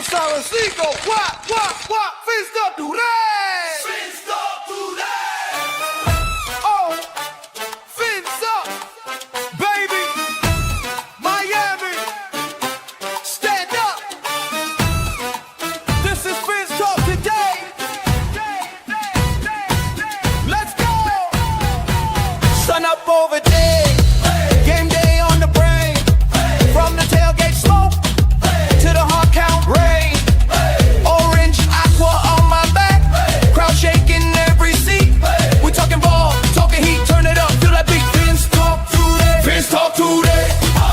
suavecito, what, Finstop today. Finstop today. Oh, Finstop, baby, Miami, stand up. This is Finstop today. Let's go. Sun up over day, game day on the brain, from the tailgate smoke to the hard count rain. Orange aqua on my back, crowd shaking every seat. We talking ball, talking heat, turn it up, feel that beat. Fins talk today, Fins talk today.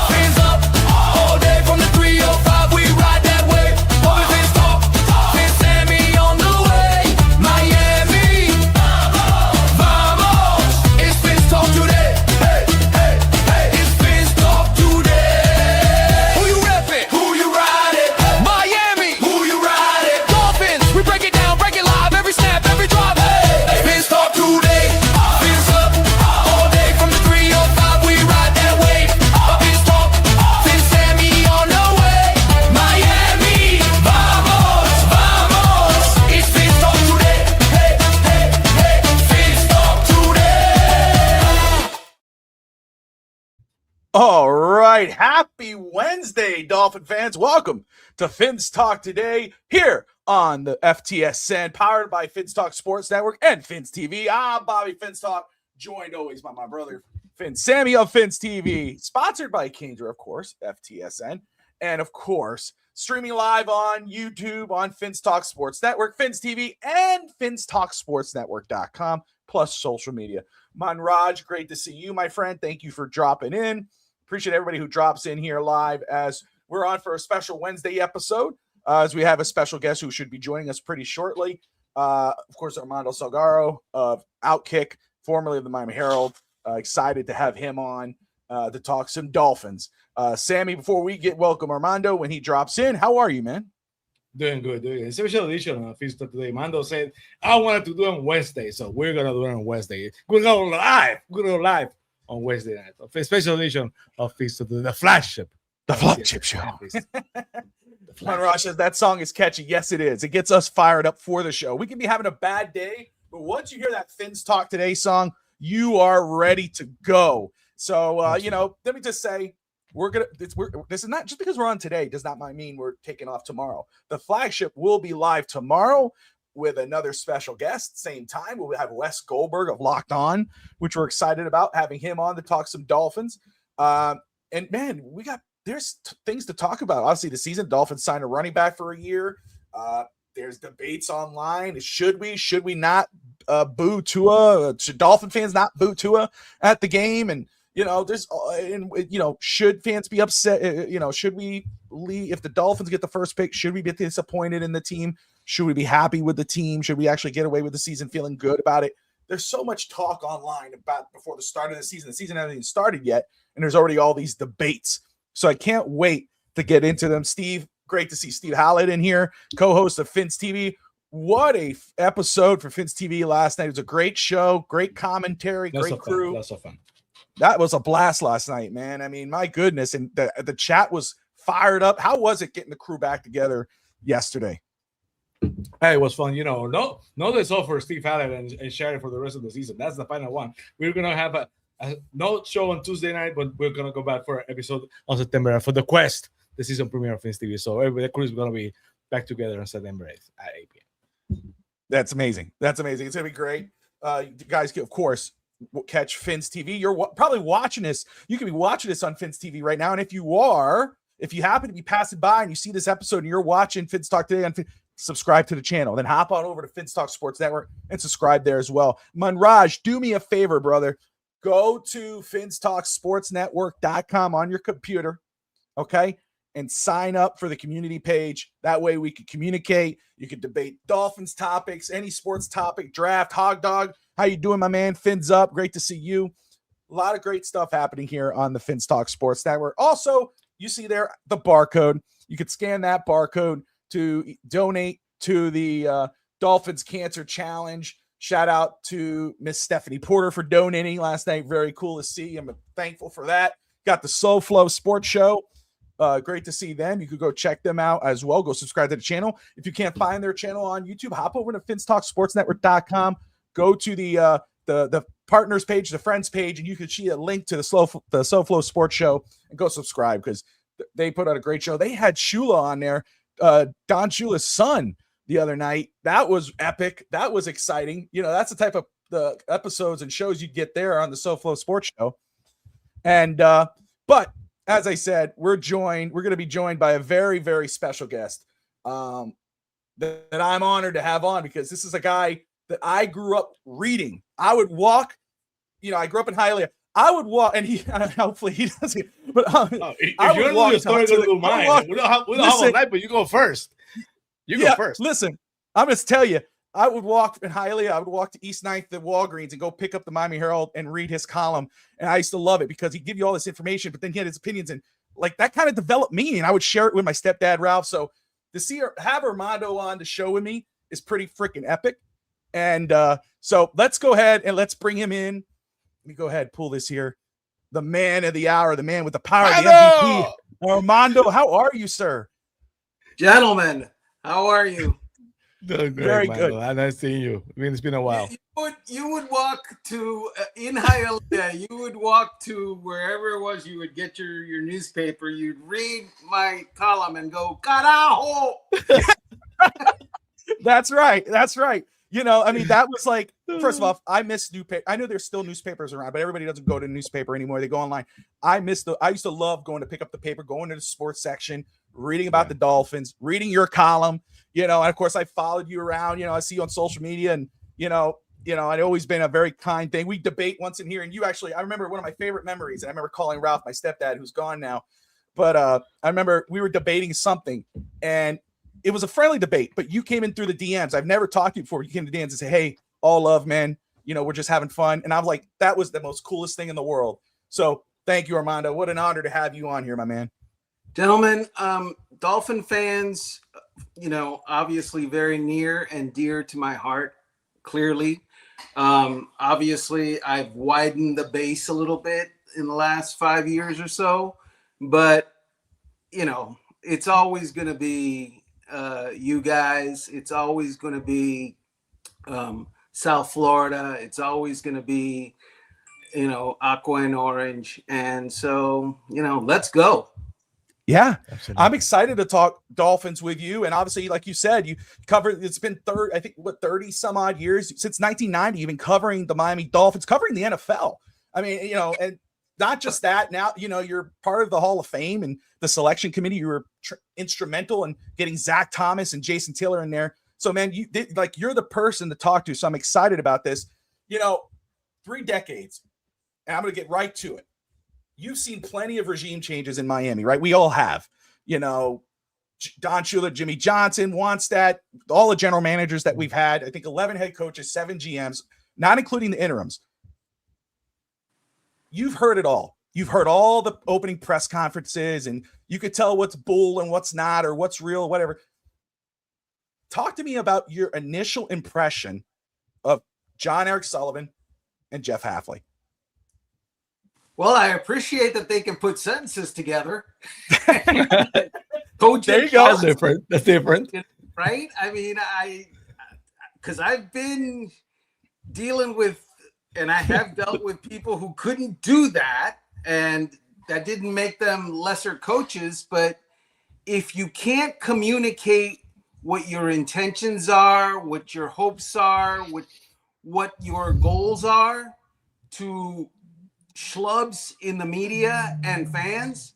Fins up all day from the 305, we ride that way. Bobby Fins talk, Fins Sammy on the way. Miami, vamos, it's Fins talk today. Hey, hey, hey, it's Fins talk today. Who you reppin'? Who you riding? Miami, who you riding? Dolphins, we break it down, break it live, every snap, every drop. Hey, Fins talk today. Fins up all day from the 305, we ride that way. Fins talk, Fins Sammy on the way. Miami, vamos, vamos, it's Fins talk today. Hey, hey, hey, Fins talk today. All right. Happy Wednesday, Dolphin fans. Welcome to Fins Talk today here on the FTSN, powered by Fins Talk Sports Network and Fins TV. I'm Bobby Fins Talk, joined always by my brother, Fins Sammy of Fins TV, sponsored by Kendra, of course, FTSN, and of course, streaming live on YouTube on Fins Talk Sports Network, Fins TV, and FinsTalkSportsNetwork.com, plus social media. Manraj, great to see you, my friend. Thank you for dropping in. Appreciate everybody who drops in here live as we're on for a special Wednesday episode, as we have a special guest who should be joining us pretty shortly. Of course, Armando Salguero of Outkick, formerly of the Miami Herald. Excited to have him on to talk some Dolphins. Sammy, before we welcome Armando when he drops in, how are you, man? Doing good, doing good. Special edition of Feast of Today. Mando said, I wanted to do it on Wednesday, so we're going to do it on Wednesday. We're going to go live on Wednesday night. A special edition of Feast of Today, the flagship. The flagship show. Manraj says that song is catchy. Yes, it is. It gets us fired up for the show. We can be having a bad day, but once you hear that Fins Talk Today song, you are ready to go. So, let me just say, this is not just because we're on today does not mean we're taking off tomorrow. The flagship will be live tomorrow with another special guest. Same time, we'll have Wes Goldberg of Locked On, which we're excited about having him on to talk some Dolphins. And man, there's things to talk about. Obviously, the season Dolphins signed a running back for a year. There's debates online. Should we not boo Tua? Should Dolphin fans not boo Tua at the game? And should fans be upset? Should we leave if the Dolphins get the first pick? Should we be disappointed in the team? Should we be happy with the team? Should we actually get away with the season feeling good about it? There's so much talk online about before the start of the season. The season hasn't even started yet, and there's already all these debates. So I can't wait to get into them. Steve, great to see Steve Hallett in here, co-host of Fins TV. What a episode for Fins TV last night. It was a great show, great commentary, great crew. Lots of fun. That was a blast last night, man. I mean, my goodness. And the chat was fired up. How was it getting the crew back together yesterday? Hey, it was fun. No days off for Steve Hallett and Sherry for the rest of the season. That's the final one. We're going to have a no show on Tuesday night, but we're going to go back for an episode on September for the Quest, the season premiere of Fins TV. So the crew is going to be back together on September 8th at 8 p.m. That's amazing. It's going to be great. You guys, of course, catch Fins TV. You're probably watching this. You can be watching this on Fins TV right now. And if you happen to be passing by and you see this episode and you're watching Fins Talk Today on subscribe to the channel. Then hop on over to Fins Talk Sports Network and subscribe there as well. Manraj, do me a favor, brother. Go to FinsTalkSportsNetwork.com on your computer, okay? And sign up for the community page. That way we can communicate. You can debate Dolphins topics, any sports topic, draft, hog dog. How you doing, my man? Fins up. Great to see you. A lot of great stuff happening here on the Fins Talk Sports Network. Also, you see there the barcode. You can scan that barcode to donate to the Dolphins Cancer Challenge. Shout out to Miss Stephanie Porter for donating last night. Very cool to see. I'm thankful for that. Got the Soul Flow Sports Show Great to see them. You could go check them out as well. Go subscribe to the channel. If you can't find their channel on YouTube, hop over to FinnsTalkSportsNetwork.com. Go to the partners page, the friends page, and you can see a link to the SoFlo Sports Show and go subscribe because they put out a great show. They had Shula on there, Don Shula's son, the other night. That was epic. That was exciting. You know, that's the type of the episodes and shows you get there on the SoFlo Sports Show. And but as I said, we're going to be joined by a very, very special guest that I'm honored to have on because this is a guy that I grew up reading. I would walk, I grew up in Hialeah. I would walk, and he hopefully he doesn't. But if you're going to story, go to mine. We don't have a night, but you go first. Go first. Listen, I'm going to tell you. I would walk in Hialeah. I would walk to East 9th at Walgreens and go pick up the Miami Herald and read his column. And I used to love it because he'd give you all this information, but then he had his opinions. And like that kind of developed me. And I would share it with my stepdad, Ralph. So to have Armando on the show with me is pretty freaking epic. And so let's go ahead and let's bring him in. Let me go ahead, pull this here. The man of the hour, the man with the power, the MVP. Armando, how are you, sir? Gentlemen, how are you? Doing great, very Michael. good. Nice seeing you. I mean, it's been a while. You would walk to in Hialeah. You would walk to wherever it was. You would get your newspaper. You'd read my column and go, "Carajo!" That's right. That's right. I mean, that was like, first of all, I miss newspaper. I know there's still newspapers around, but everybody doesn't go to the newspaper anymore. They go online. I used to love going to pick up the paper, going to the sports section, reading about the Dolphins, reading your column, and of course I followed you around, I see you on social media and, I'd always been a very kind thing. We debate once in here and I remember one of my favorite memories. And I remember calling Ralph, my stepdad, who's gone now. But I remember we were debating something and it was a friendly debate, but you came in through the DMs. I've never talked to you before. You came to DMs and say, "Hey, all love, man. We're just having fun." And I'm like, that was the most coolest thing in the world. So thank you, Armando. What an honor to have you on here, my man. Gentlemen, Dolphin fans, obviously very near and dear to my heart, clearly. Obviously, I've widened the base a little bit in the last 5 years or so, but, it's always going to be you guys. It's always going to be South Florida. It's always going to be, aqua and orange. And so, let's go. Yeah, absolutely. I'm excited to talk Dolphins with you. And obviously, like you said, you covered, it's been 30 some odd years since 1990, you've been covering the Miami Dolphins, covering the NFL. I mean, and not just that, now, you're part of the Hall of Fame and the selection committee. You were instrumental in getting Zach Thomas and Jason Taylor in there. So, man, you're the person to talk to. So I'm excited about this. 3 decades, and I'm going to get right to it. You've seen plenty of regime changes in Miami, right? We all have, Don Shula, Jimmy Johnson, Wannstedt, all the general managers that we've had. I think 11 head coaches, 7 GMs, not including the interims. You've heard it all. You've heard all the opening press conferences, and you could tell what's bull and what's not, or what's real, whatever. Talk to me about your initial impression of Jon-Eric Sullivan and Jeff Hafley. Well, I appreciate that they can put sentences together. Coach, there you go. That's different. Right? I mean, because I've been dealing with, and I have dealt with people who couldn't do that, and that didn't make them lesser coaches. But if you can't communicate what your intentions are, what your hopes are, what your goals are to schlubs in the media and fans,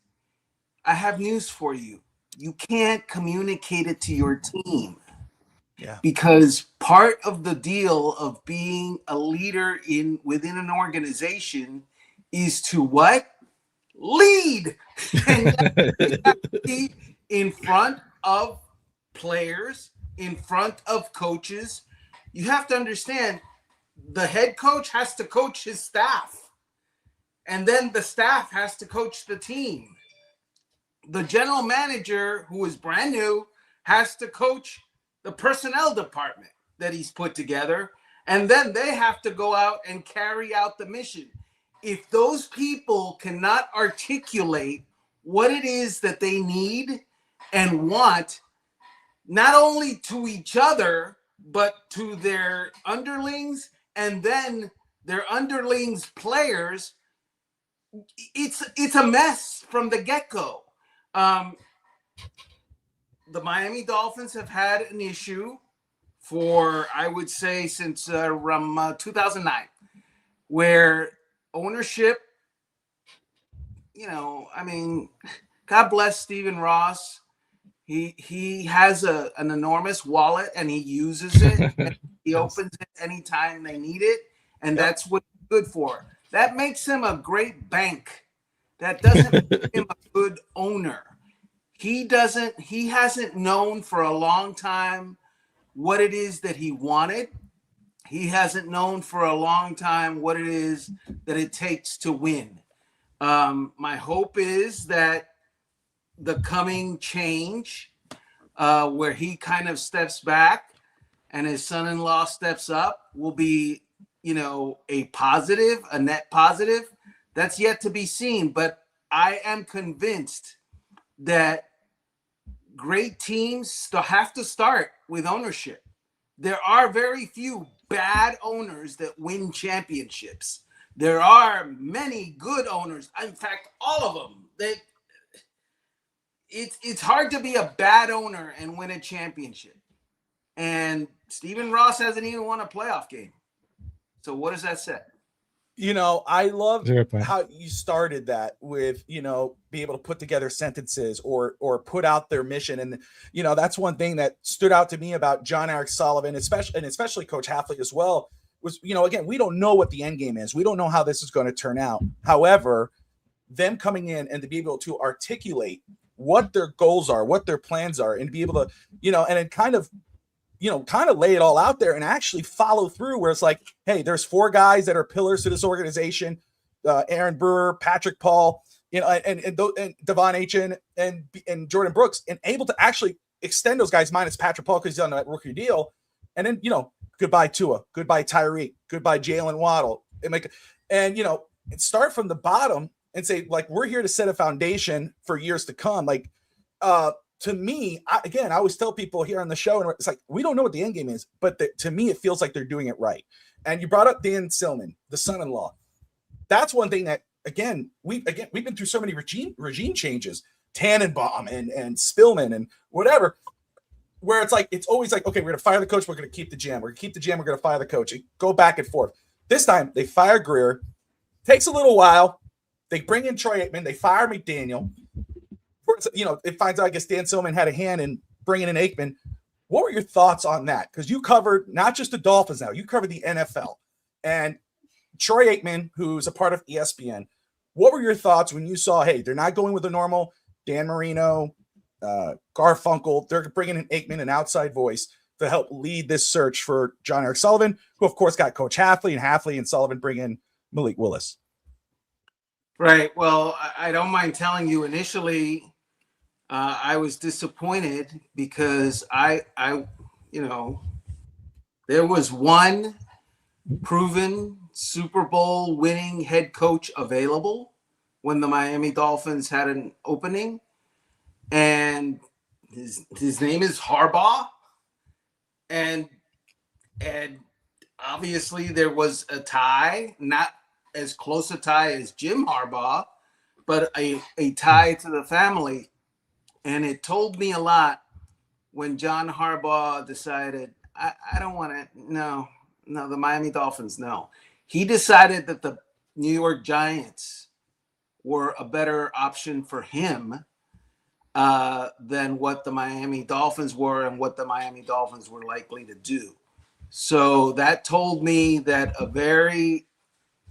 I have news for you. You can't communicate it to your team. Yeah. Because part of the deal of being a leader within an organization is to what? Lead. And you have to be in front of players, in front of coaches. You have to understand the head coach has to coach his staff. And then the staff has to coach the team. The general manager, who is brand new, has to coach the personnel department that he's put together. And then they have to go out and carry out the mission. If those people cannot articulate what it is that they need and want, not only to each other, but to their underlings and then their underlings players. It's a mess from the get-go. The Miami Dolphins have had an issue for, I would say, since 2009, where ownership, God bless Stephen Ross. He has an enormous wallet and he uses it. And he opens it anytime they need it, and that's what he's good for. That makes him a great bank. That doesn't make him a good owner. He hasn't known for a long time what it is that he wanted. He hasn't known for a long time what it is that it takes to win. My hope is that the coming change, where he kind of steps back and his son-in-law steps up, will be, a positive, a net positive. That's yet to be seen. But I am convinced that great teams have to start with ownership. There are very few bad owners that win championships. There are many good owners. In fact, all of them. It's hard to be a bad owner and win a championship. And Stephen Ross hasn't even won a playoff game. So what does that say? I love how you started that with, be able to put together sentences or put out their mission. And, that's one thing that stood out to me about Jon-Eric Sullivan, especially Coach Hafley as well, was, again, we don't know what the end game is. We don't know how this is going to turn out. However, them coming in and to be able to articulate what their goals are, what their plans are, and to be able to, and then kind of lay it all out there and actually follow through, where it's like, hey, there's 4 guys that are pillars to this organization, Aaron Brewer, Patrick Paul, and Devon Achin and Jordan Brooks, and able to actually extend those guys minus Patrick Paul because he's on that rookie deal. And then, goodbye Tua, goodbye Tyreek, goodbye Jalen Waddle. And start from the bottom and say, like, we're here to set a foundation for years to come. Like, to me, I always tell people here on the show, and it's like, we don't know what the end game is, but to me, it feels like they're doing it right. And you brought up Dan Silman, the son-in-law. That's one thing that, we've been through so many regime changes, Tannenbaum and Spillman and whatever, where it's like, it's always like, okay, we're going to fire the coach, we're going to keep the GM. We're going to keep the GM, we're going to fire the coach. And go back and forth. This time, they fire Greer. Takes a little while. They bring in Troy Aikman. They fire McDaniel. It finds out, I guess, Dan Silman had a hand in bringing in Aikman. What were your thoughts on that? Because you covered not just the Dolphins now, you covered the NFL. And Troy Aikman, who's a part of ESPN, what were your thoughts when you saw, hey, they're not going with the normal Dan Marino, Garfunkel, they're bringing in Aikman, an outside voice, to help lead this search for Jon-Eric Sullivan, who, of course, got Coach Hafley and Sullivan bring in Malik Willis. Right. Well, I don't mind telling you, initially, I was disappointed because there was one proven Super Bowl winning head coach available when the Miami Dolphins had an opening, and his name is Harbaugh, and obviously there was a tie, not as close a tie as Jim Harbaugh, but a tie to the family. And it told me a lot when John Harbaugh decided, I don't want to, no, the Miami Dolphins, no. He decided that the New York Giants were a better option for him than what the Miami Dolphins were and what the Miami Dolphins were likely to do. So that told me that a very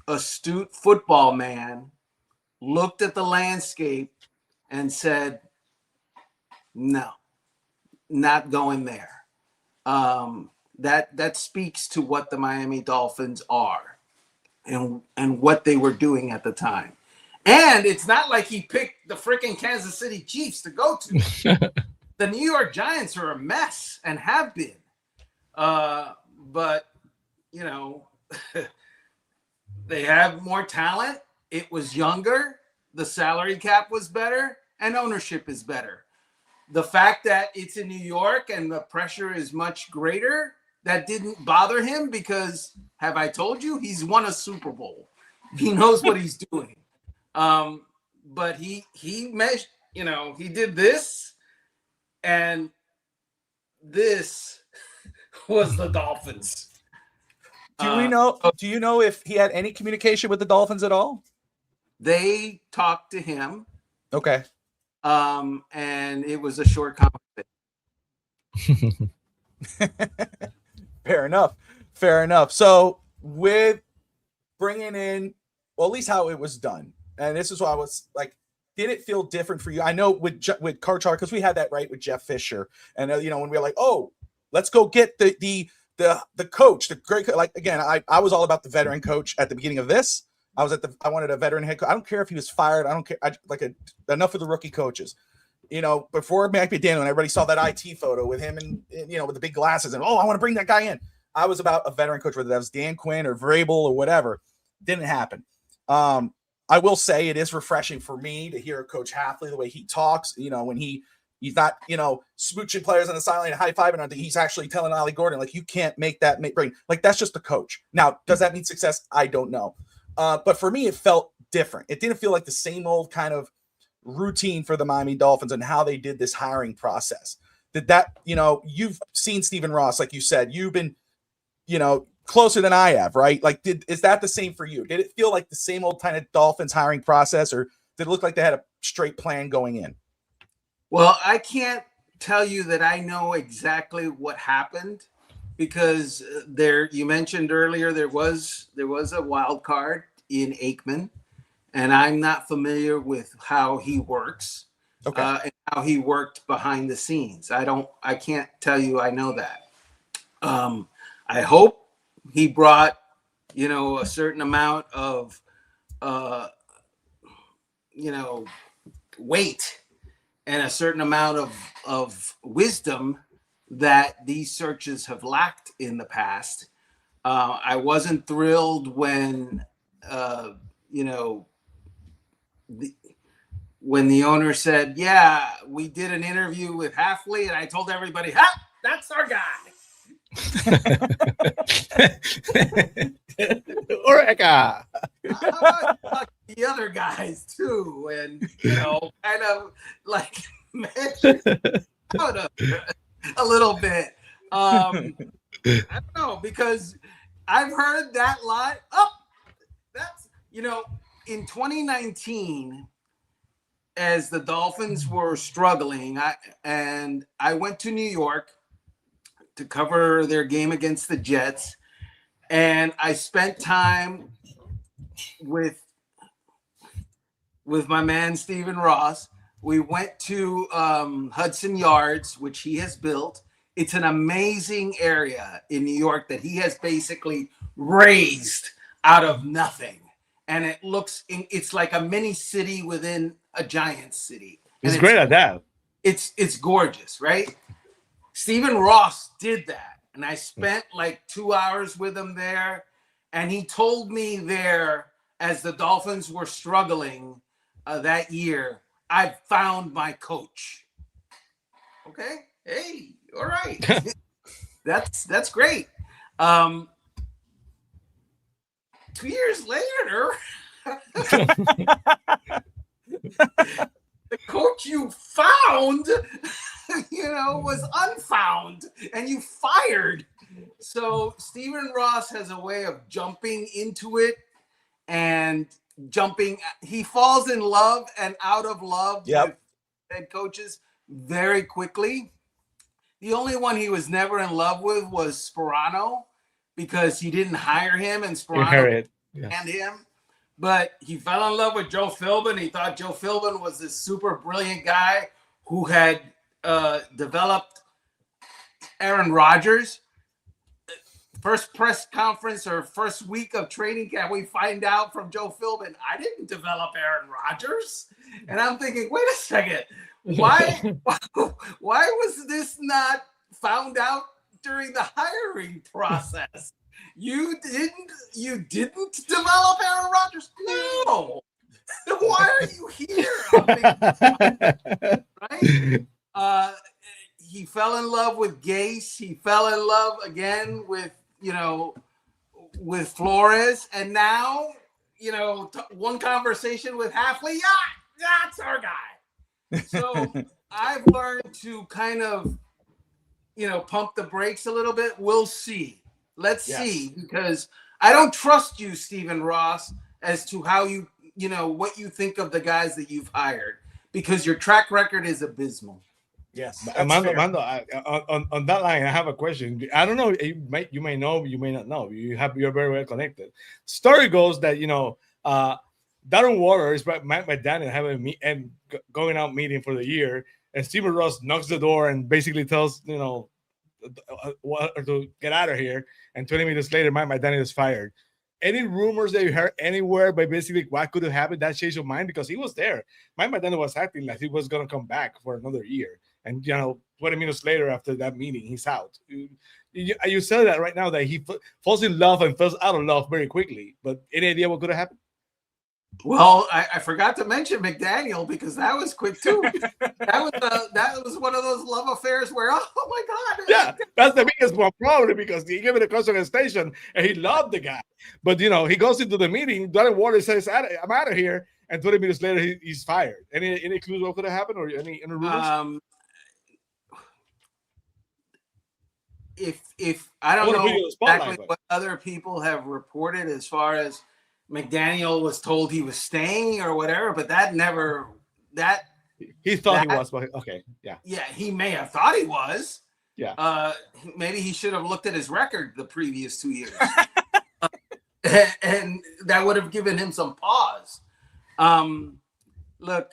astute football man looked at the landscape and said, no, not going there. That speaks to what the Miami Dolphins are and what they were doing at the time. And it's not like he picked the freaking Kansas City Chiefs to go to. The New York Giants are a mess and have been. But, they have more talent. It was younger. The salary cap was better. and ownership is better. The fact that it's in New York and the pressure is much greater, that didn't bother him because, have I told you, he's won a Super Bowl. He knows what he's doing. But he measured, he did this, and this was the Dolphins. Do you know if he had any communication with the Dolphins at all? They talked to him. Okay. And it was a short conversation. Fair enough. So with bringing in, well, at least how it was done, and this is why I was like, did it feel different for you? I know with Karchar, because we had that right with Jeff Fisher, and when we were like, oh, let's go get the coach, the great, like, again, I was all about the veteran coach at the beginning of this. I wanted a veteran head coach. I don't care if he was fired. I don't care. Enough of the rookie coaches. Before Mike McDaniel, and everybody saw that IT photo with him and with the big glasses, and I want to bring that guy in. I was about a veteran coach, whether that was Dan Quinn or Vrabel or whatever. Didn't happen. I will say it is refreshing for me to hear Coach Hafley, the way he talks, when he's not, smooching players on the sideline and high-fiving, he's actually telling Ollie Gordon, like, you can't make that bring. Like, that's just the coach. Now, does that mean success? I don't know. But for me, it felt different. It didn't feel like the same old kind of routine for the Miami Dolphins and how they did this hiring process. Did that, you've seen Stephen Ross, like you said, you've been, closer than I have, right? Like, is that the same for you? Did it feel like the same old kind of Dolphins hiring process, or did it look like they had a straight plan going in? Well, I can't tell you that I know exactly what happened, because you mentioned earlier there was a wild card in Aikman, and I'm not familiar with how he works. Okay. And how he worked behind the scenes. I can't tell you I know that. I hope he brought, a certain amount of, weight and a certain amount of wisdom that these searches have lacked in the past. I wasn't thrilled when, when the owner said, yeah, we did an interview with Hafley, and I told everybody, that's our guy. Oreca. How about the other guys too? And kind of like out a little bit. I don't know, because I've heard that line. That's in 2019, as the Dolphins were struggling, I went to New York to cover their game against the Jets, and I spent time with my man Stephen Ross. We went to Hudson Yards, which he has built. It's an amazing area in New York that he has basically raised out of nothing, and it's like a mini city within a giant city. He's great at that. It's gorgeous, right? Stephen Ross did that, and I spent like 2 hours with him there, and he told me there, as the Dolphins were struggling that year, I found my coach. Okay, hey, all right, that's great. 2 years later, the coach you found, was unfound, and you fired. So Stephen Ross has a way of jumping into it and he falls in love and out of love with head coaches very quickly. The only one he was never in love with was Sperano, because he didn't hire him, and Sperano and him. But he fell in love with Joe Philbin. He thought Joe Philbin was this super brilliant guy who had developed Aaron Rodgers. First press conference or first week of training camp, we find out from Joe Philbin, I didn't develop Aaron Rodgers. And I'm thinking, wait a second, why was this not found out during the hiring process? You didn't develop Aaron Rodgers? No. Then why are you here? Right? He fell in love with Gase. He fell in love again with, with Flores. And now, one conversation with Hafley. Yeah, that's our guy. So I've learned to kind of, pump the brakes a little bit. We'll see. Let's see, because I don't trust you, Stephen Ross, as to how what you think of the guys that you've hired, because your track record is abysmal. Yes, Armando, on that line, I have a question. I don't know. You may know, you may not know. You're very well connected. Story goes that Darren Water is Mike McDaniel having and going out meeting for the year, and Stephen Ross knocks the door and basically tells to get out of here. And 20 minutes later, Mike McDaniel is fired. Any rumors that you heard anywhere, but basically what could have happened, that change of mind, because he was there. Mike McDaniel was acting like he was going to come back for another year. And, 20 minutes later after that meeting, he's out. You said that right now, that he falls in love and falls out of love very quickly. But any idea what could have happened? Well, I forgot to mention McDaniel, because that was quick too. that was one of those love affairs where, oh my God. Yeah, that's the biggest one, probably, because he gave it a contract extension and he loved the guy. But, he goes into the meeting, Darren Water says, I'm out of here. And 20 minutes later, he's fired. Any clues what could have happened, or any rumors? If I don't know exactly what other people have reported as far as McDaniel was told he was staying or whatever, but he thought he was, but okay, yeah, he may have thought he was. Yeah, maybe he should have looked at his record the previous 2 years, and that would have given him some pause. Look,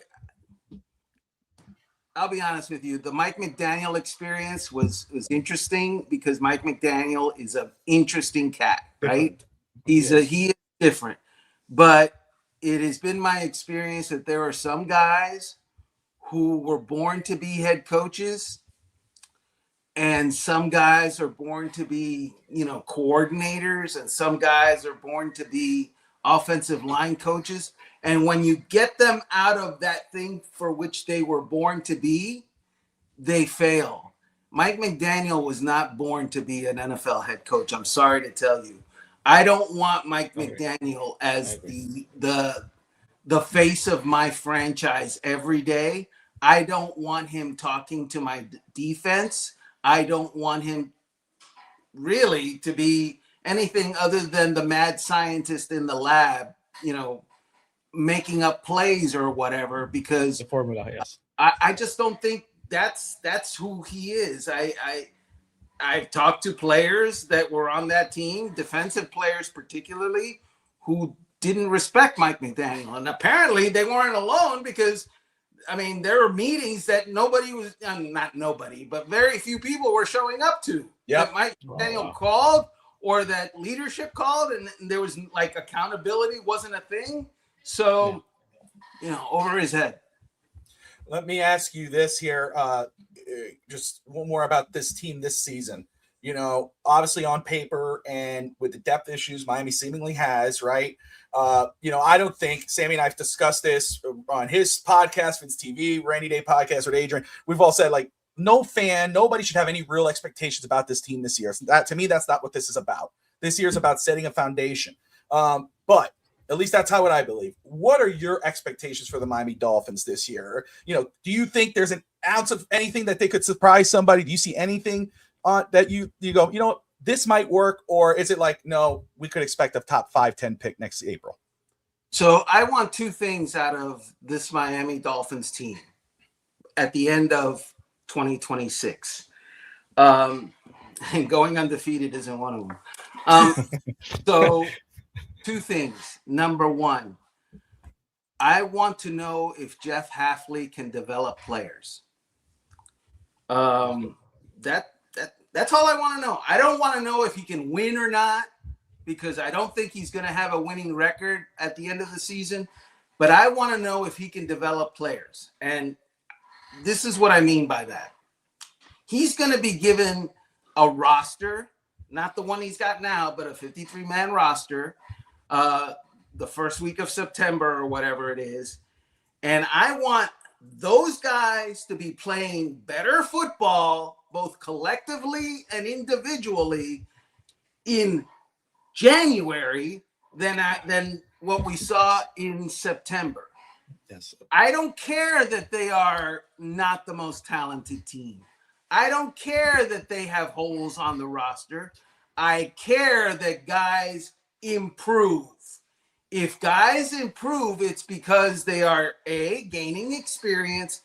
I'll be honest with you. The Mike McDaniel experience was interesting, because Mike McDaniel is an interesting cat, right? He is different. But it has been my experience that there are some guys who were born to be head coaches, and some guys are born to be, coordinators, and some guys are born to be offensive line coaches. And when you get them out of that thing for which they were born to be, they fail. Mike McDaniel was not born to be an NFL head coach. I'm sorry to tell you. I don't want Mike McDaniel as the face of my franchise every day. I don't want him talking to my defense. I don't want him really to be anything other than the mad scientist in the lab, making up plays or whatever, because the formula, yes. I just don't think that's who he is. I've talked to players that were on that team, defensive players particularly, who didn't respect Mike McDaniel. And apparently they weren't alone, because, there were meetings that nobody was, not nobody, but very few people were showing up to. Yeah, that Mike McDaniel called, or that leadership called, and there was accountability wasn't a thing. So, over his head. Let me ask you this here. Just one more about this team this season. Obviously on paper and with the depth issues Miami seemingly has, right? I don't think Sammy and I've discussed this on his podcast, Vince TV, Rainy Day podcast with Adrian. We've all said, nobody should have any real expectations about this team this year. So to me, that's not what this is about. This year is about setting a foundation. But at least that's how I believe. What are your expectations for the Miami Dolphins this year? Do you think there's an ounce of anything that they could surprise somebody? Do you see anything that you go, this might work? Or is it no, we could expect a top 5-10 pick next April? So I want two things out of this Miami Dolphins team at the end of 2026. And going undefeated isn't one of them. So two things. Number one, I want to know if Jeff Hafley can develop players. That's all I want to know. I don't want to know if he can win or not, because I don't think he's going to have a winning record at the end of the season. But I want to know if he can develop players. And this is what I mean by that. He's going to be given a roster, not the one he's got now, but a 53-man roster. the first week of September or whatever it is. And I want those guys to be playing better football, both collectively and individually, in January than what we saw in September. Yes. I don't care that they are not the most talented team. I don't care that they have holes on the roster. I care that guys improve. If guys improve, it's because they are A, gaining experience,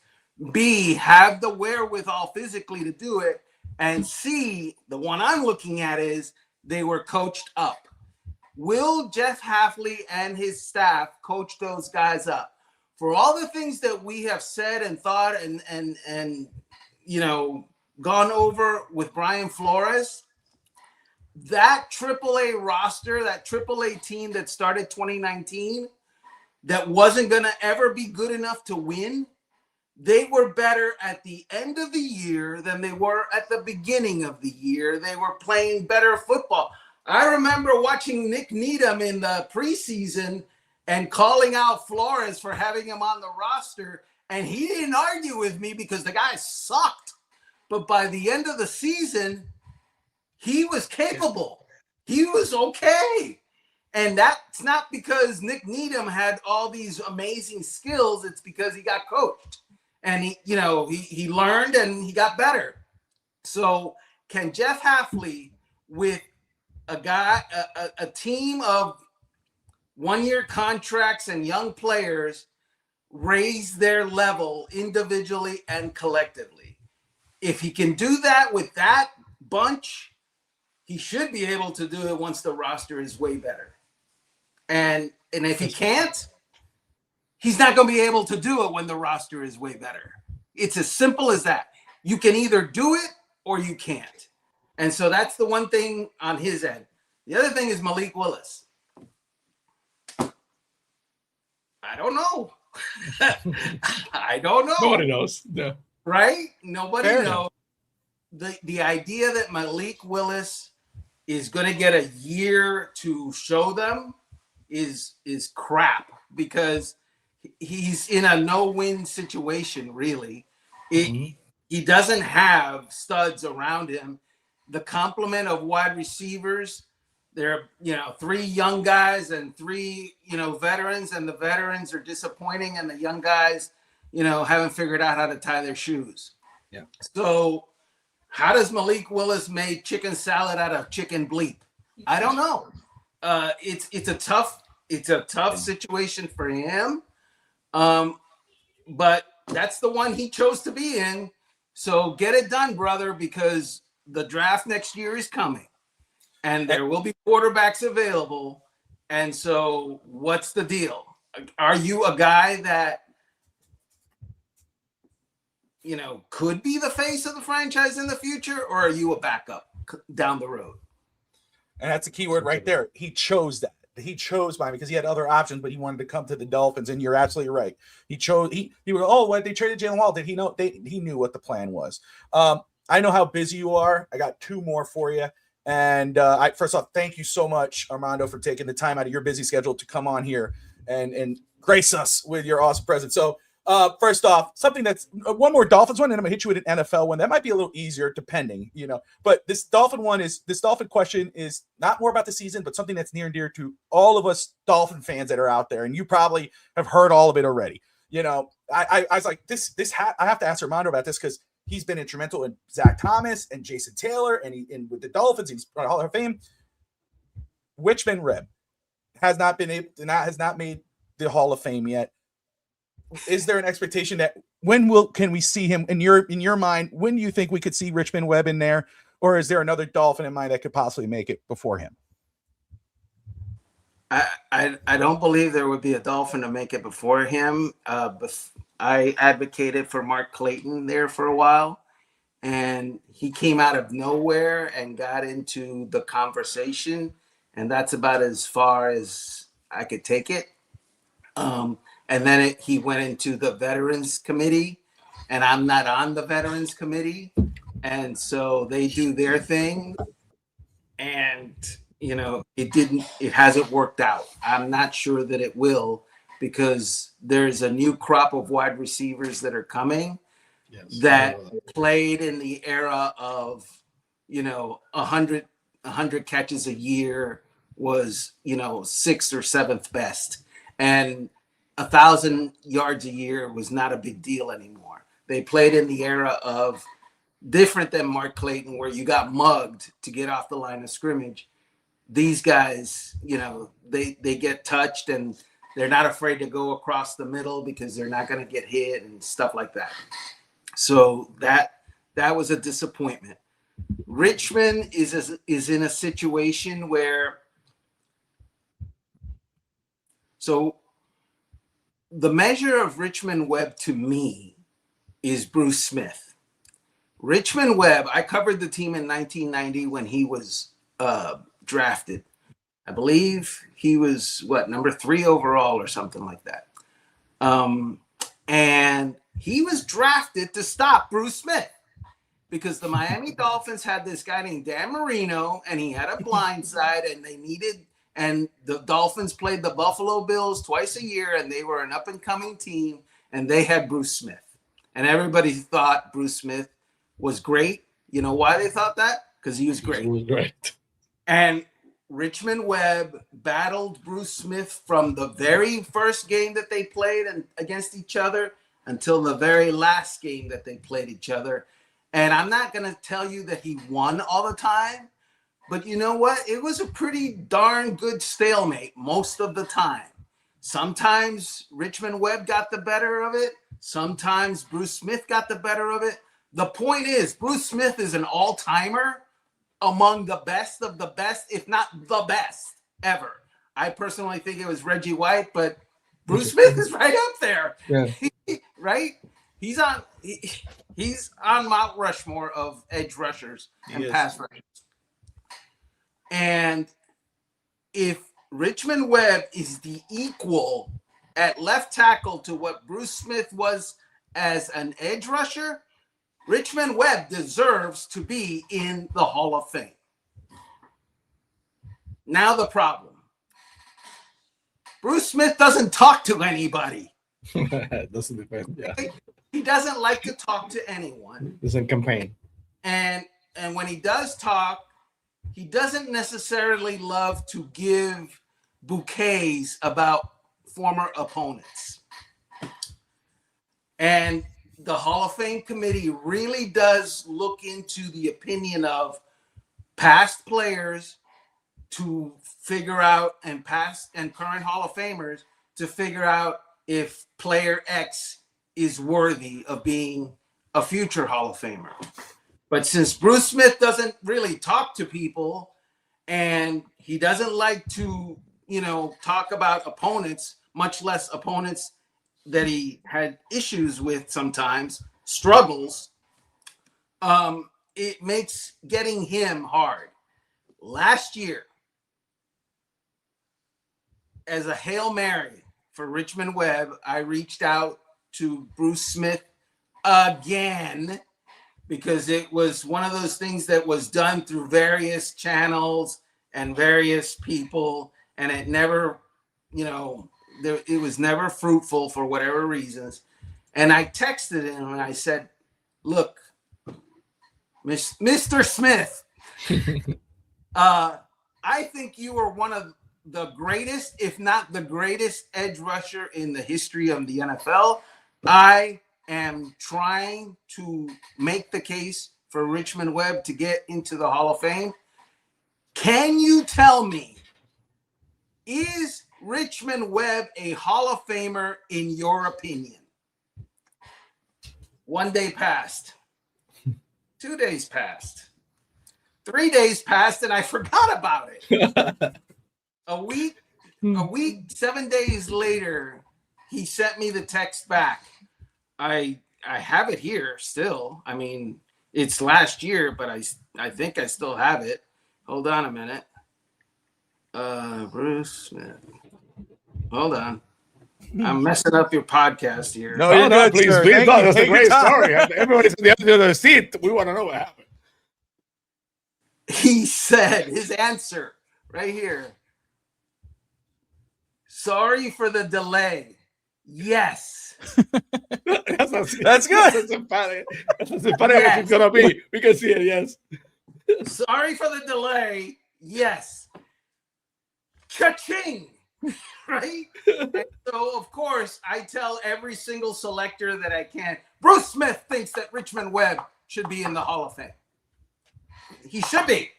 B, have the wherewithal physically to do it, and C, the one I'm looking at is they were coached up. Will Jeff Hafley and his staff coach those guys up? For all the things that we have said and thought and gone over with Brian Flores, that AAA roster, that AAA team that started 2019, that wasn't going to ever be good enough to win, they were better at the end of the year than they were at the beginning of the year. They were playing better football. I remember watching Nick Needham in the preseason and calling out Flores for having him on the roster, and he didn't argue with me because the guy sucked. But by the end of the season, he was capable. He was okay. And that's not because Nick Needham had all these amazing skills. It's because he got coached. And he learned and he got better. So can Jeff Hafley, with a team of one-year contracts and young players, raise their level individually and collectively? If he can do that with that bunch, he should be able to do it once the roster is way better. And if he can't, he's not going to be able to do it when the roster is way better. It's as simple as that. You can either do it or you can't. And so that's the one thing on his end. The other thing is Malik Willis. I don't know. I don't know. Nobody knows. No. Right? Nobody Fair knows. The idea that Malik Willis is going to get a year to show them is crap, because he's in a no-win situation, really. He doesn't have studs around him. The complement of wide receivers, they're 3 young guys and 3 veterans, and the veterans are disappointing, and the young guys haven't figured out how to tie their shoes. Yeah. So how does Malik Willis make chicken salad out of chicken bleep? I don't know. It's a tough situation for him. But that's the one he chose to be in. So get it done, brother, because the draft next year is coming and there will be quarterbacks available. And so what's the deal? Are you a guy that could be the face of the franchise in the future, or are you a backup down the road? And that's a key word right there. He chose that. He chose Miami because he had other options, but he wanted to come to the Dolphins. And you're absolutely right. He chose. He was, what, they traded Jalen Wall? Did he know? He knew what the plan was. I know how busy you are. I got 2 more for you. And first off, thank you so much, Armando, for taking the time out of your busy schedule to come on here and grace us with your awesome presence. So first off, something that's one more Dolphins one, and I'm gonna hit you with an NFL one. That might be a little easier, depending, But this Dolphin question is not more about the season, but something that's near and dear to all of us Dolphin fans that are out there, and you probably have heard all of it already. I was like, I have to ask Armando about this because he's been instrumental in Zach Thomas and Jason Taylor, and with the Dolphins, he's on Hall of Fame. Richmond Reb has not made the Hall of Fame yet. Is there an expectation that can we see him in your mind? When do you think we could see Richmond Webb in there, or is there another Dolphin in mind that could possibly make it before him? I don't believe there would be a Dolphin to make it before him. But I advocated for Mark Clayton there for a while, and he came out of nowhere and got into the conversation, and that's about as far as I could take it. And then he went into the Veterans Committee, and I'm not on the Veterans Committee. And so they do their thing. And, it hasn't worked out. I'm not sure that it will, because there's a new crop of wide receivers that are coming that played in the era of, 100 catches a year was, 6th or 7th best. And 1,000 yards a year was not a big deal anymore. They played in the era of, different than Mark Clayton, where you got mugged to get off the line of scrimmage. These guys, they get touched and they're not afraid to go across the middle because they're not going to get hit and stuff like that. So that was a disappointment. Richmond is in a situation where, so the measure of Richmond Webb to me is Bruce Smith. Richmond Webb, I covered the team in 1990 when he was drafted. I believe he was number 3 overall or something like that. And he was drafted to stop Bruce Smith, because the Miami Dolphins had this guy named Dan Marino, and he had a blind side, and the Dolphins played the Buffalo Bills twice a year, and they were an up-and-coming team, and they had Bruce Smith. And everybody thought Bruce Smith was great. You know why they thought that? Because he was great. He was great. And Richmond Webb battled Bruce Smith from the very first game that they played against each other until the very last game that they played each other. And I'm not going to tell you that he won all the time, but you know what? It was a pretty darn good stalemate most of the time. Sometimes Richmond Webb got the better of it. Sometimes Bruce Smith got the better of it. The point is, Bruce Smith is an all-timer among the best of the best, if not the best ever. I personally think it was Reggie White, but Bruce Smith is right up there. Yeah. Right? He's on Mount Rushmore of edge rushers and pass rushers. And if Richmond Webb is the equal at left tackle to what Bruce Smith was as an edge rusher, Richmond Webb deserves to be in the Hall of Fame. Now the problem. Bruce Smith doesn't talk to anybody. Doesn't depend. Yeah. He doesn't like to talk to anyone. Doesn't campaign. And when he does talk, he doesn't necessarily love to give bouquets about former opponents. And the Hall of Fame committee really does look into the opinion of past players to figure out, and past and current Hall of Famers to figure out if player X is worthy of being a future Hall of Famer. But since Bruce Smith doesn't really talk to people, and he doesn't like to, talk about opponents, much less opponents that he had issues with sometimes, struggles, it makes getting him hard. Last year, as a Hail Mary for Richmond Webb, I reached out to Bruce Smith again, because it was one of those things that was done through various channels and various people, and it never, it was never fruitful for whatever reasons. And I texted him and I said, look, Mr. Smith, I think you are one of the greatest, if not the greatest edge rusher in the history of the NFL. I am trying to make the case for Richmond Webb to get into the Hall of Fame. Can you tell me, is Richmond Webb a Hall of Famer in your opinion? 1 day passed. 2 days passed. 3 days passed, and I forgot about it. A week, 7 days later, he sent me the text back. I have it here still. I mean, it's last year, but I think I still have it. Hold on a minute. Bruce Smith. Hold on. I'm messing up your podcast here. No, you're good, please. sir. Please, Thank you. that's a Take your great time. story. Everybody's on the other end of the seat. We want to know what happened. He said his answer right here. Sorry for the delay. Yes. That's good. That's emphatic. That's as emphatic as it's gonna be. We can see it. Yes. Sorry for the delay. Yes. Cha-ching. Right? And so, of course, I tell every single selector that I can. Bruce Smith thinks that Richmond Webb should be in the Hall of Fame. He should be.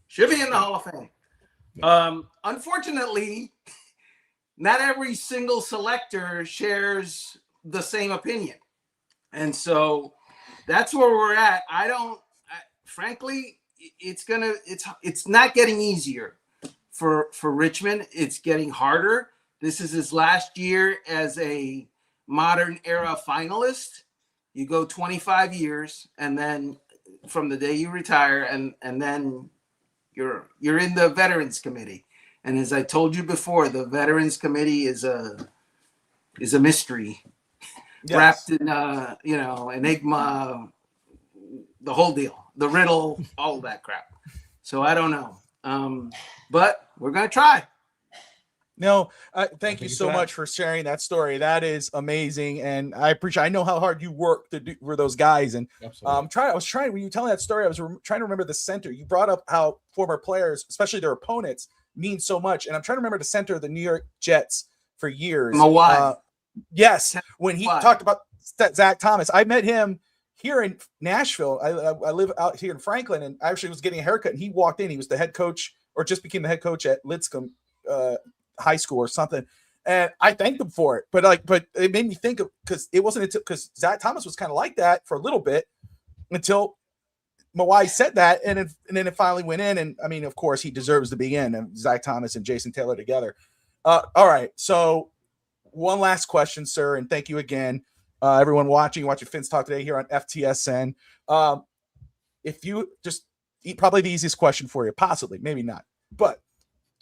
Should be in the Hall of Fame. Unfortunately, not every single selector shares the same opinion. And so that's where we're at. Frankly, it's not getting easier for Richmond. It's getting harder. This is his last year as a modern era finalist. You go 25 years, and then from the day you retire, and then you're in the Veterans Committee. And as I told you before, the Veterans Committee is a mystery, wrapped in enigma, the whole deal, the riddle, all of that crap. So I don't know, but we're gonna try. No, thank you so much for sharing that story. That is amazing, and I appreciate. I know how hard you work to do for those guys, and I was trying when you tell that story. I was trying to remember the center. You brought up how former players, especially their opponents, mean so much, and I'm trying to remember the center of the New York Jets for years. Yes, when he talked about Zach Thomas, I met him here in Nashville. I live out here in Franklin, and I actually was getting a haircut, and he walked in. He was the head coach, or just became the head coach at Lipscomb High School or something, and I thanked him for it. But it made me think of, because it wasn't until, because Zach Thomas was kind of like that for a little bit until Mawai said that, and then it finally went in. And I mean, of course, he deserves to be in, and Zach Thomas and Jason Taylor together. All right, so one last question, sir, and thank you again, everyone watching Fins Talk today here on FTSN. If you just probably the easiest question for you, possibly, maybe not, but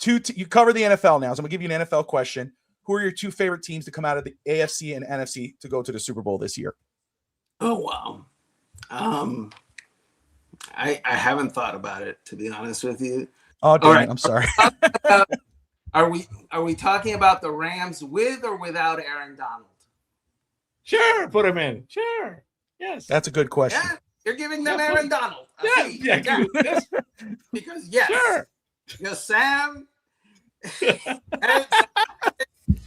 you cover the NFL now, so I'm gonna give you an NFL question. Who are your two favorite teams to come out of the AFC and NFC to go to the Super Bowl this year? Oh wow, I haven't thought about it, to be honest with you. Oh, damn, right. I'm sorry. Are we talking about the Rams with or without Aaron Donald? Sure, put him in. Sure, yes. That's a good question. Yeah, you're giving them Aaron Donald. Yes. Because yes. Sure. Because Sam, Sammy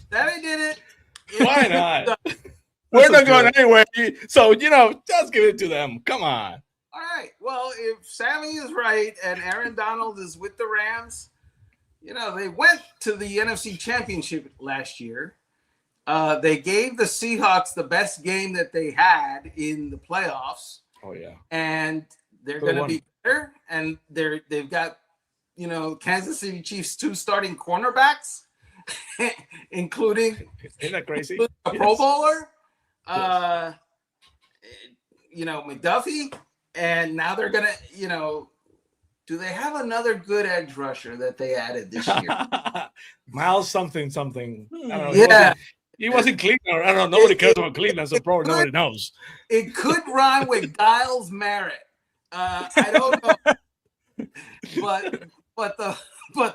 did it. Why not? We're not going anywhere. So, just give it to them. Come on. All right. Well, if Sammy is right and Aaron Donald is with the Rams, they went to the NFC Championship last year. They gave the Seahawks the best game that they had in the playoffs. Oh, yeah. And they're going to be better. And they've got, Kansas City Chiefs 2 starting cornerbacks, including isn't that crazy? A Pro Bowler, McDuffie, and now they're gonna, do they have another good edge rusher that they added this year? Miles something. I don't know. Yeah. He wasn't Cleveland. I don't know. Nobody cares about Cleveland, so probably nobody knows. It could rhyme with Giles Merritt. I don't know, but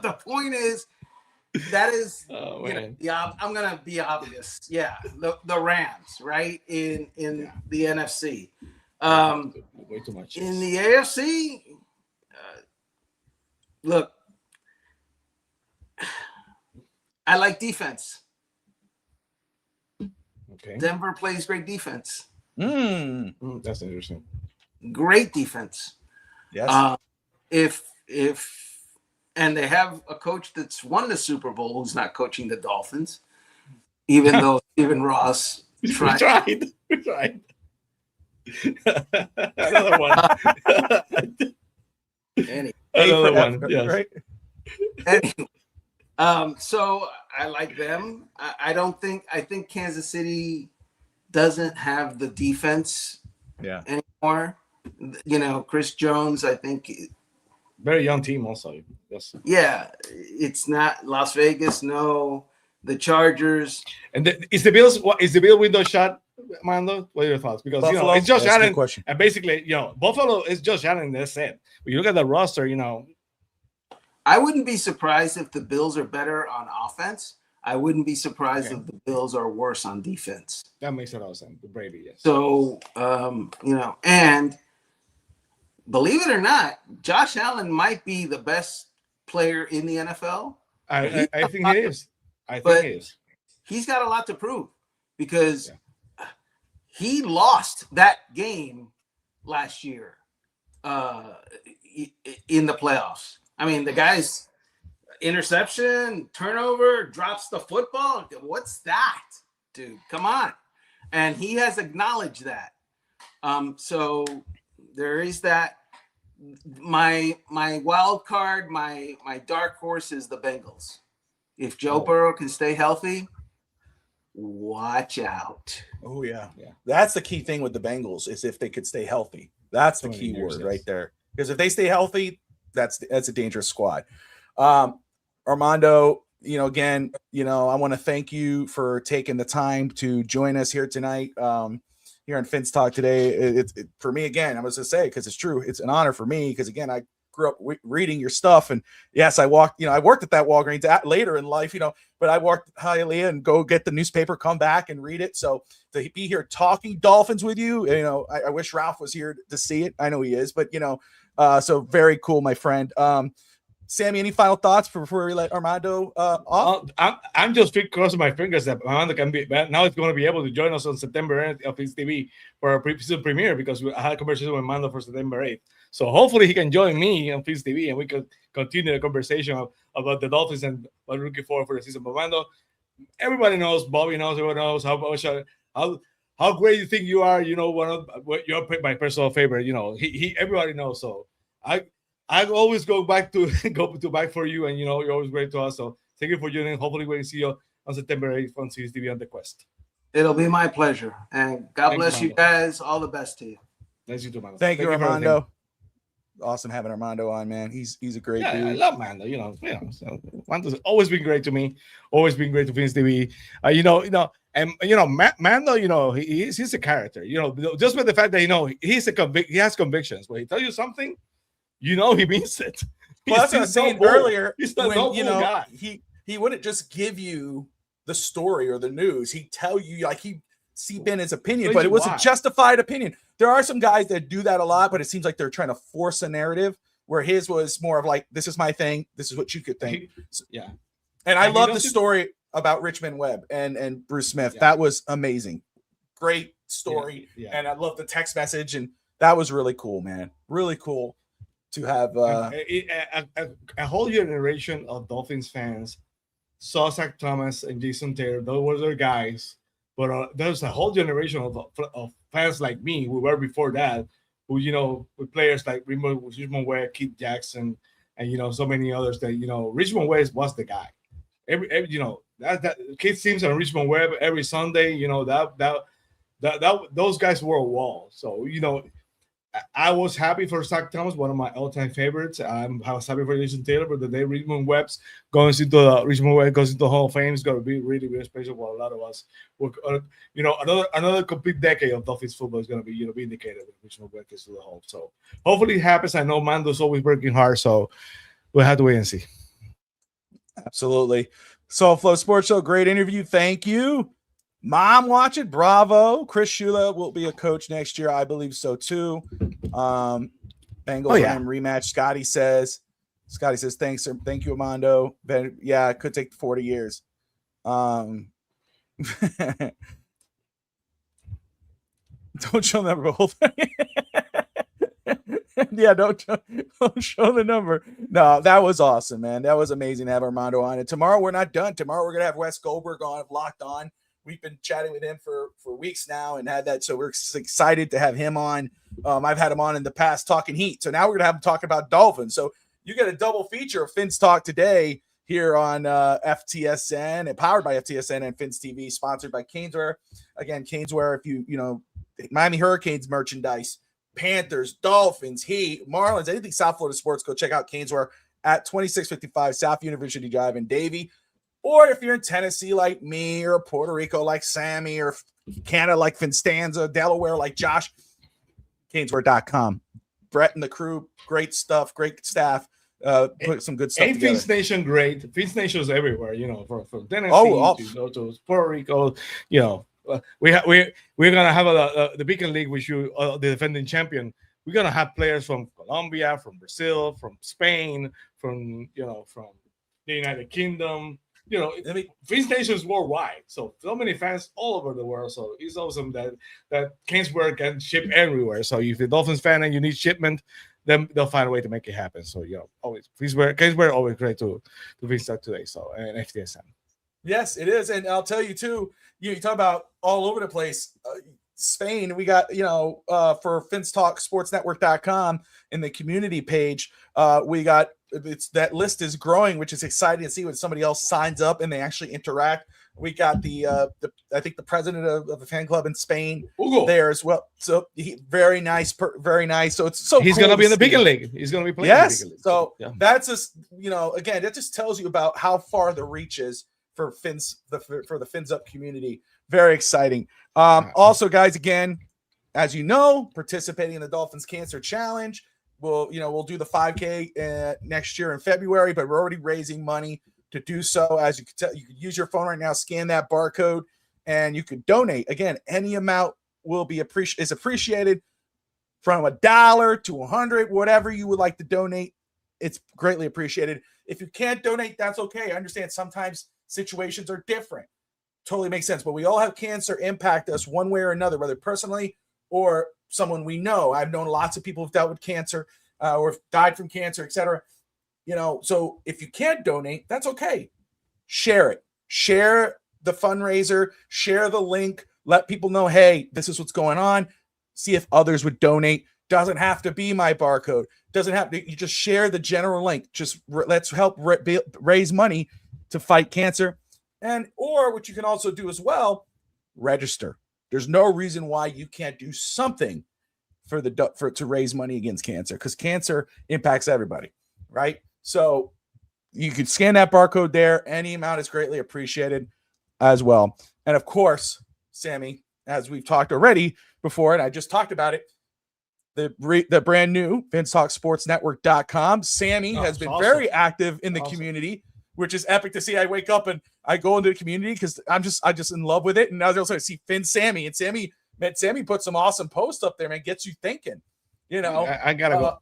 the point is, that is, I'm gonna be obvious. Yeah, the Rams, right, in the NFC. Way too much. In the AFC, look, I like defense. Okay. Denver plays great defense. That's interesting. Great defense. Yes. And they have a coach that's won the Super Bowl who's not coaching the Dolphins, even though Stephen Ross tried. We tried. Another one. Another one. Yes. Right? Anyway, so I like them. I think Kansas City doesn't have the defense anymore. Chris Jones, I think. Very young team also. Yes. Yeah, it's not Las Vegas. No, the Chargers. And is the Bills window shut, Armando? What are your thoughts? Because Buffalo, it's Josh Allen, and basically, Buffalo is Josh Allen. That's it. When you look at the roster, I wouldn't be surprised if the Bills are better on offense. I wouldn't be surprised if the Bills are worse on defense. That makes a lot of sense. Brady, yes. So, and believe it or not, Josh Allen might be the best player in the NFL. I think he is. I think he is. He's got a lot to prove because he lost that game last year in the playoffs. I mean, the guy's interception, turnover, drops the football. What's that, dude? Come on. And he has acknowledged that. So there is that. My wild card, my dark horse is the Bengals. If Joe Burrow can stay healthy, watch out. Oh yeah. That's the key thing with the Bengals is if they could stay healthy. That's the key word right there. Because if they stay healthy, that's a dangerous squad. Armando, again, I want to thank you for taking the time to join us here tonight. Here on Fins Talk today. It's for me again. I was to say because it's true. It's an honor for me because again, I grew up reading your stuff, and yes, I worked at that Walgreens later in life, but I worked Hialeah and go get the newspaper, come back and read it. So to be here talking Dolphins with you, I wish Ralph was here to see it. I know he is, but so very cool, my friend. Sammy, any final thoughts before we let Armando off? I'm just crossing my fingers that Armando can be now. It's going to be able to join us on September 8th of his TV for our season premiere because I had a conversation with Armando for September 8th. So hopefully he can join me on Fizz TV and we can continue the conversation about the Dolphins and what we're looking for the season. But Armando, everybody knows, Bobby knows, everyone knows how great you think you are. You're my personal favorite. Everybody knows. So I always go back for you, and you're always great to us. So thank you for joining. Hopefully, we can see you on September 8th on Fizz TV on the Quest. It'll be my pleasure, and God bless you guys. All the best to you. Bless you too, man. Thank you, Armando. Awesome having Armando on, man. He's a great dude. I love Armando. So Armando's always been great to me. Always been great to Fizz TV. Mando, he's a character. Just with the fact that he has convictions. When he tells you something, he means it. Well, that's what I was saying earlier. He's not guy. He wouldn't just give you the story or the news. He'd tell you, he'd seep in his opinion, but it was a justified opinion. There are some guys that do that a lot, but it seems like they're trying to force a narrative where his was more of like, this is my thing. This is what you could think. Yeah. And I love the story about Richmond Webb and Bruce Smith. Yeah. That was amazing. Great story. Yeah. And I love the text message. And that was really cool, man. Really cool to have a whole generation of Dolphins fans saw Zach Thomas and Jason Taylor. Those were their guys. But there's a whole generation of fans like me who were before that, who, with players like Richmond Webb, Keith Jackson, and, so many others that, Richmond Webb was the guy. Every that Keith Simpson and Richmond Webb every Sunday, those guys were a wall. So, I was happy for Zach Thomas, one of my all-time favorites. I was happy for Jason Taylor, but the day Richmond Webb goes into the Hall of Fame is going to be really, really special for a lot of us. Another complete decade of Dolphins football is going to be, vindicated when Richmond Webb gets to the Hall. So hopefully it happens. I know Mando's always working hard, so we'll have to wait and see. Absolutely. Soul Flow Sports Show, great interview. Thank you. Mom, watch it. Bravo. Chris Shula will be a coach next year. I believe so too. Bengals rematch. Scotty says, thanks. Thank you, Armando. Yeah, it could take 40 years. Don't show the number. Yeah, don't show the number. No, that was awesome, man. That was amazing to have Armando on. And tomorrow we're not done. Tomorrow we're going to have Wes Goldberg on, Locked On. We've been chatting with him for weeks now and had that. So we're excited to have him on. I've had him on in the past talking Heat. So now we're going to have him talking about Dolphins. So you get a double feature of Fins Talk today here on FTSN and powered by FTSN and Fins TV, sponsored by Caneswear. Again, Caneswear, if you Miami Hurricanes merchandise, Panthers, Dolphins, Heat, Marlins, anything South Florida sports, go check out Caneswear at 2655 South University Drive in Davie. Or if you're in Tennessee like me, or Puerto Rico like Sammy, or Canada like Finstanza, Delaware like Josh, Caneswear.com. Brett and the crew, great stuff, great staff. put some good stuff Ain't together. Fins Nation great? Fins Nation is everywhere, from Tennessee to Puerto Rico. We're gonna have the Beacon League, which the defending champion. We're gonna have players from Colombia, from Brazil, from Spain, from from the United Kingdom. Fins Nation is worldwide, so many fans all over the world. So it's awesome that Kingsburg can ship everywhere. So if you're a Dolphins fan and you need shipment, then they'll find a way to make it happen. So always Kingsburg always great to visit today. So and FTSN. Yes, it is, and I'll tell you too. You talk about all over the place. Spain, we got for FinsTalkSportsNetwork.com in the community page. We got that list is growing, which is exciting to see when somebody else signs up and they actually interact. We got I think the president of the fan club in Spain there as well. So very nice. So it's so he's cool gonna be in the see. Beacon League. He's gonna be playing. Yes. In the Beacon League. So yeah. That's just again that just tells you about how far the reach is for the Fins Up community. Very exciting. Also, guys, again, as you know, participating in the Dolphins Cancer Challenge. We'll do the 5K next year in February, but we're already raising money to do so. As you can tell, you can use your phone right now, scan that barcode, and you can donate. Again, any amount will be appreciated, from $1 to $100, whatever you would like to donate. It's greatly appreciated. If you can't donate, that's okay. I understand sometimes situations are different. Totally makes sense. But we all have cancer impact us one way or another, whether personally or someone we know. I've known lots of people who've dealt with cancer or have died from cancer, etc. So if you can't donate, that's okay. Share it. Share the fundraiser. Share the link. Let people know, hey, this is what's going on. See if others would donate. Doesn't have to be my barcode. Doesn't have to. You just share the general link. Just let's help raise money to fight cancer. Or what you can also do as well, register. There's no reason why you can't do something to raise money against cancer, because cancer impacts everybody, right? So you could scan that barcode there. Any amount is greatly appreciated as well. And of course, Sammy, as we've talked already before, and I just talked about it, the brand new FinsTalkSportsNetwork.com. Sammy has been very active in the community, which is epic to see. I wake up and I go into the community because I'm just in love with it. And now I also see Sammy, and Sammy put some awesome posts up there, man. Gets you thinking, I gotta go.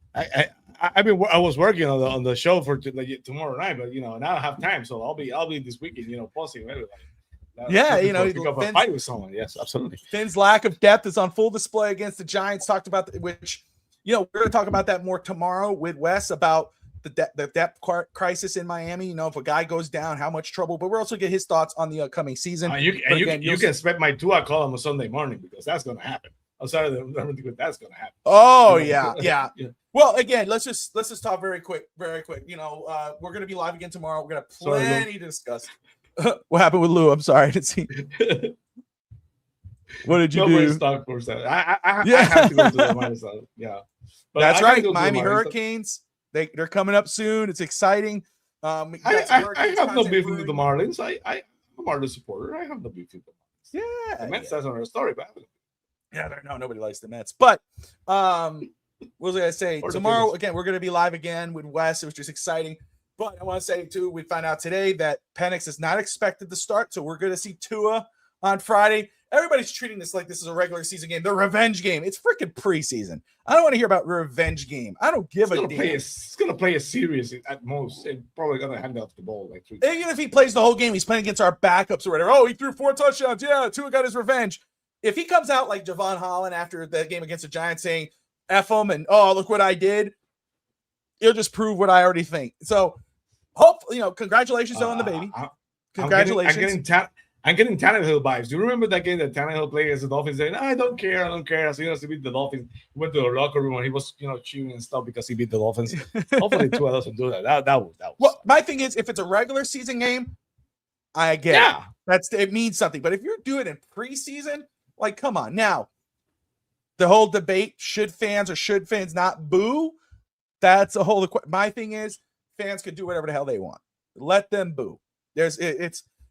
I was working on the show for tomorrow night, but now I have time, so I'll be this weekend, posting everything. Pick up a fight with someone. Yes, absolutely. Finn's lack of depth is on full display against the Giants. Talked about which, we're going to talk about that more tomorrow with Wes about the depth crisis in Miami. If a guy goes down, how much trouble. But we're also get his thoughts on the upcoming season. You can expect my 2 column on Sunday morning, because that's going to happen. I'm sorry, that's going to happen. Oh yeah. Well, again, let's just talk very quick. We're going to be live again tomorrow. We're going to have plenty to discuss. What happened with Lou? I'm sorry, I didn't see. What did you do? Stock for that. I have to go to the minus. Yeah, but that's right. Miami Hurricanes. They're coming up soon. It's exciting. I have no beef with the Marlins. I'm a Marlins supporter. I have no beef with the Marlins. Yeah, the Mets. That's another story, but nobody likes the Mets. But what was I going to say? Tomorrow again, we're going to be live again with Wes. It was just exciting. But I want to say, too, we found out today that Penix is not expected to start, so we're going to see Tua on Friday. Everybody's treating this like this is a regular season game, the revenge game. It's freaking preseason. I don't want to hear about revenge game. I don't give a damn. It's going to play a series at most, and probably going to hand off the ball like 3 times. Even if he plays the whole game, he's playing against our backups or whatever. Oh, he threw 4 touchdowns. Yeah, Tua got his revenge. If he comes out like Javon Holland after the game against the Giants saying, F him, and, oh, look what I did, it'll just prove what I already think. So, hopefully, congratulations on the baby. Congratulations. I'm getting Tannehill vibes. Do you remember that game that Tannehill played against the Dolphins? Saying, I don't care. As soon as he beat the Dolphins, he went to the locker room and he was, cheering and stuff because he beat the Dolphins. Hopefully, Tua doesn't do that. That was. Well, my thing is, if it's a regular season game, I get it. It means something. But if you're doing it in preseason, like, come on. Now, the whole debate, should fans not boo? That's a whole. My thing is, fans could do whatever the hell they want. Let them boo.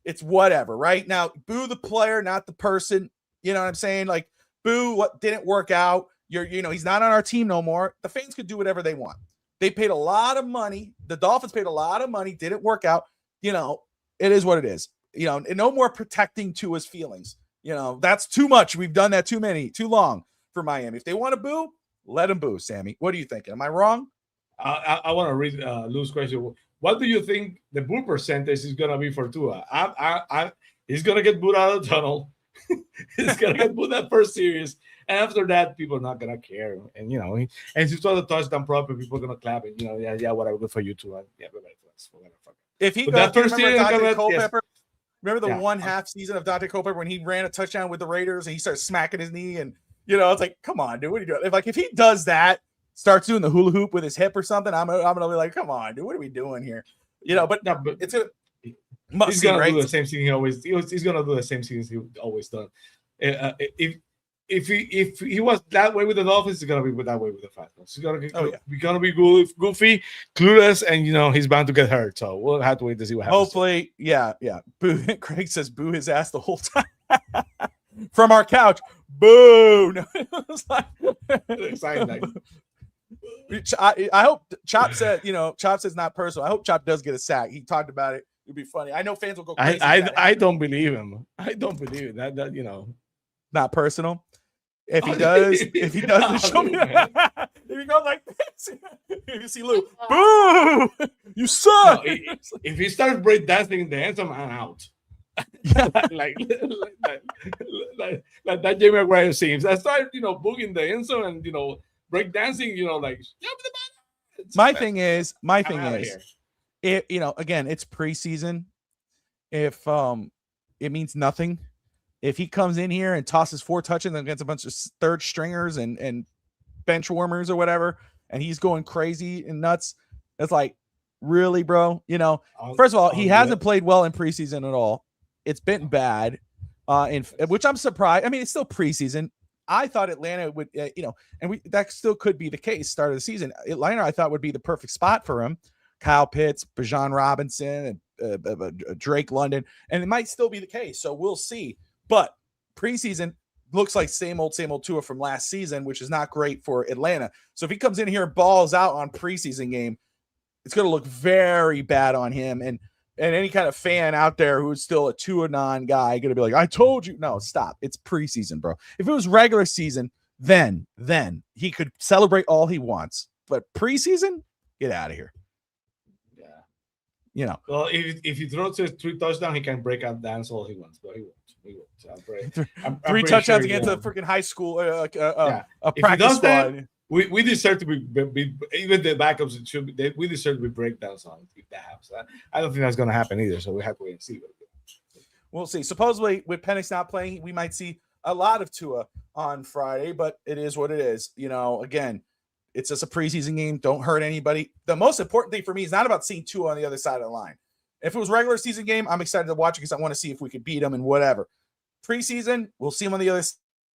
It's whatever, right? Now, boo the player, not the person. You know what I'm saying? Like, boo what didn't work out. He's not on our team no more. The fans could do whatever they want. They paid a lot of money. The Dolphins paid a lot of money. Didn't work out. It is what it is. And no more protecting Tua's feelings. That's too much. We've done that too long for Miami. If they want to boo, let them boo, Sammy. What are you thinking? Am I wrong? I want to read Lou's question. What do you think the boo percentage is going to be for Tua? He's going to get booed out of the tunnel. He's going to get booed that first series. And after that, people are not going to care. And, and if you throw the touchdown proper, people are going to clap. And, yeah, whatever, good for you too. Yeah, whatever. If he but goes, that first series, remember the one half season of Dante Culpepper when he ran a touchdown with the Raiders and he started smacking his knee? And, it's like, come on, dude, what are you doing? If he does that, starts doing the hula hoop with his hip or something, I'm gonna be like, come on, dude, what are we doing here? But it's a he's gonna do the same thing he's gonna do the same things he always done. If he was that way with the Dolphins, he's gonna be that way with the Falcons. He's gonna be goofy, clueless, and he's bound to get hurt. So we'll have to wait to see what happens. Hopefully, yeah. Boo. Craig says boo his ass the whole time from our couch. Boo. No, it was like exciting. I hope Chop said, Chop says not personal. I hope Chop does get a sack. He talked about it. It'd be funny. I know fans will go crazy. I don't believe him. I don't believe it. That not personal. If he does, show me. If he goes like this, you see Lou. Boo! You suck. No, if he starts break dancing in the end zone, I'm out. like that Jamie McGuire seems. I started, booging the end zone and break dancing, my thing is, again, it's preseason. If it means nothing. If he comes in here and tosses 4 touchdowns against a bunch of third stringers and bench warmers or whatever, and he's going crazy and nuts, it's like, really, bro? First of all, he hasn't played well in preseason at all. It's been bad, which I'm surprised. I mean, it's still preseason. I thought Atlanta would, that still could be the case. Start of the season, Atlanta, I thought would be the perfect spot for him. Kyle Pitts, Bijan Robinson, and Drake London, and it might still be the case. So we'll see. But preseason looks like same old Tua from last season, which is not great for Atlanta. So if he comes in here and balls out on preseason game, it's going to look very bad on him. And any kind of fan out there who's still a Tua non guy going to be like, I told you. No, stop. It's preseason, bro. If it was regular season, then he could celebrate all he wants. But preseason, get out of here. Yeah. Well, if he throws 3 touchdowns, he can break out dance all he wants, but he won't. I'm 3 touchdowns against a freaking high school, a practice squad. We deserve to be even the backups should be. We deserve to be breakdowns on if that happens. I don't think that's going to happen either. So we have to wait and see. We'll see. Supposedly, with Penix not playing, we might see a lot of Tua on Friday, but it is what it is. Again, it's just a preseason game. Don't hurt anybody. The most important thing for me is not about seeing Tua on the other side of the line. If it was a regular season game, I'm excited to watch it because I want to see if we could beat him and whatever. Preseason, we'll see him on the other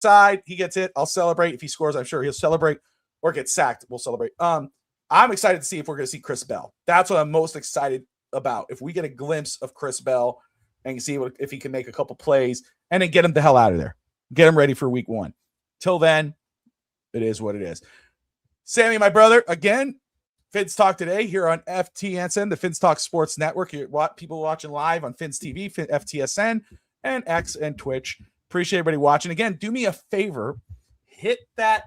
side. He gets it. I'll celebrate. If he scores, I'm sure he'll celebrate. Or get sacked, we'll celebrate. I'm excited to see if we're going to see Chris Bell. That's what I'm most excited about. If we get a glimpse of Chris Bell and see if he can make a couple plays and then get him the hell out of there. Get him ready for week 1. Till then, it is what it is. Sammy, my brother, again, Fins Talk today here on FTSN, the Fins Talk Sports Network. People watching live on Fins TV, FTSN, and X and Twitch. Appreciate everybody watching. Again, do me a favor. Hit that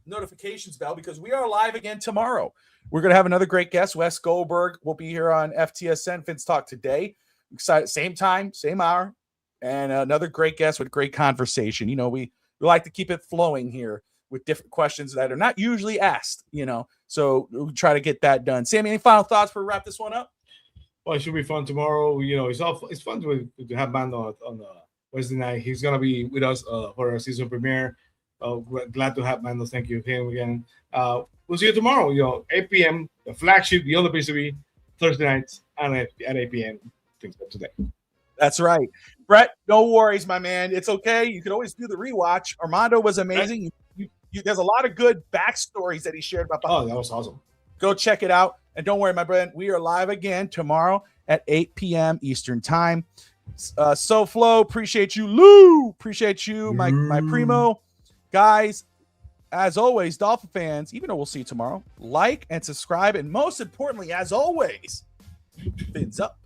notifications bell because we are live again tomorrow. We're going to have another great guest. Wes Goldberg will be here on FTSN Fins Talk today. Excited, same time, same hour, and another great guest with great conversation. We like to keep it flowing here with different questions that are not usually asked, so we'll try to get that done. Sammy, any final thoughts before we wrap this one up? Well, it should be fun tomorrow. It's fun to have Mando on Wednesday night. He's going to be with us for our season premiere. We're glad to have Mando. Thank you him again. We'll see you tomorrow. 8 p.m. The flagship, the other place to be Thursday nights and at 8 p.m. Things up today. That's right, Brett. No worries, my man. It's okay. You can always do the rewatch. Armando was amazing. There's a lot of good backstories that he shared about. Oh, that was awesome. Go check it out, and don't worry, my friend. We are live again tomorrow at 8 p.m. Eastern time. Flo, appreciate you. Lou, appreciate you. My primo. Guys, as always, Dolphin fans, even though we'll see you tomorrow, like and subscribe. And most importantly, as always, fins up.